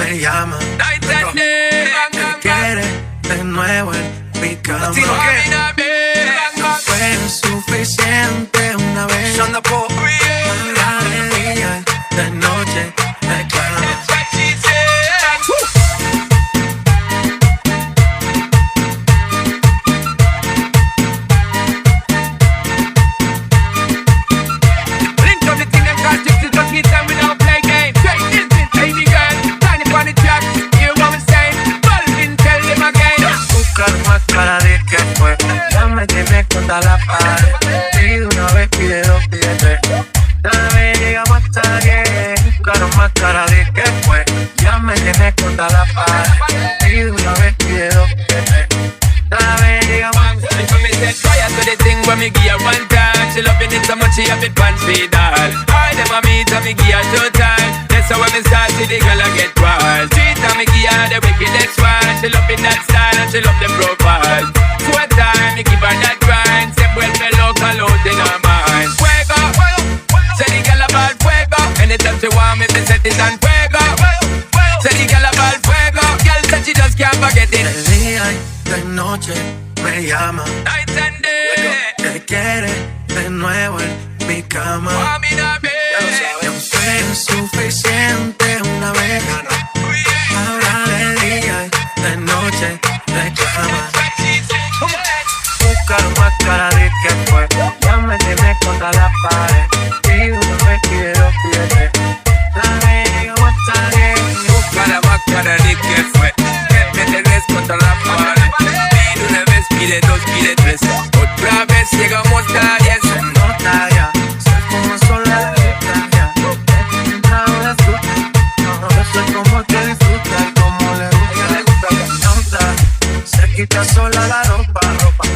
me llama. Me quiere de nuevo en mi cama. Fue suficiente una vez. Ahora de día y de noche me clama. Cara de que fue, ya me tienes contra la pared. Pide una vez, pide dos, pide tres. Cada vez llegamos hasta 10. Buscaron más cara de que fue, ya me tienes contra la pared. Pide una vez, pide dos, pide tres. Cada vez llegamos hasta 10. Fire to the thing when me give her one time. She loving it so much she have it pants feed all. All them a meet and me give her 2 times. That's how when me start see the girl I get wild. 3 times me give her the wickedest one. She loving that style and she love the profile. 4 times me give her that grind. Say vuelve loca out in her mind. Fuego, say the girl about fuego. Anytime she want me to set it on fuego. Say the girl about fuego. Girl said she just can't forget it. De día y de noche me llama. Night and day. Que quiere de nuevo en mi cama. Fue suficiente una vez. Ahora de día y de noche me clama. Buscaron más cara de que fue, ya me tienes contra la pared. Pide una vez, pide dos, pide tres. La vez llegamos hasta 10. Buscaron más cara de que fue, ya me tienes contra la pared. Pide una vez, pide dos, pide tres. Otra vez llegamos hasta 10. Se nota ya, soy como sola la disfruta ya. Es un trago de azúcar. No, soy como el que disfruta y como le gusta. Se nota, se quita sola la ropa.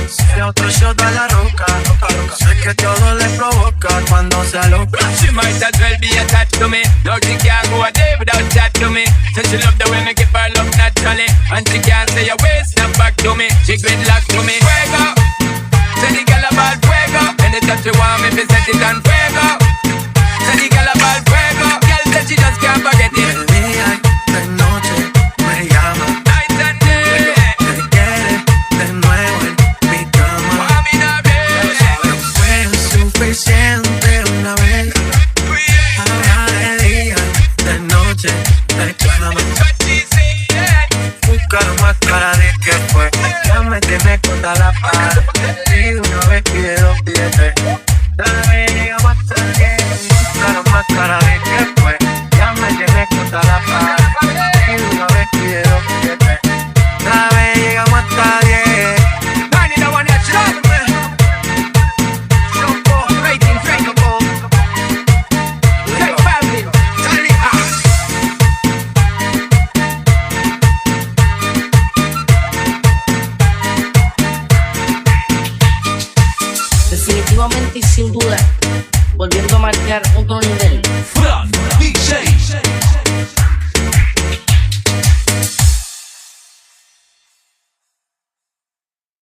Si otro shot a la roca. Sé que todo le provoca cuando se aloca. She might as well be attached to me. No, she can't go a day without chat to me. Said she love the way me give her love naturally. And she can't say a way, snap back to me. She gridlock to me. Fuego, say the girl about fuego. Anytime she want me, me set it on fuego. Say the girl about fuego. Girl said she just can't forget it. De día y de noche me llama. Night and day. Me quiere de nuevo en mi cama. Fue suficiente una vez. Ahora de día y de noche me clama. Buscaron más cara de que fue, ya me tienes contra la pared. Pide una vez, pide dos, pide tres. Cada vez llegamos hasta 10. Buscaron más cara de que fue, ya me tienes contra la pared. Pide una vez, pide dos, pide tres. Cada vez llegamos hasta 10. Definitivamente y sin duda, volviendo a marcar otro nivel. Fran DJ.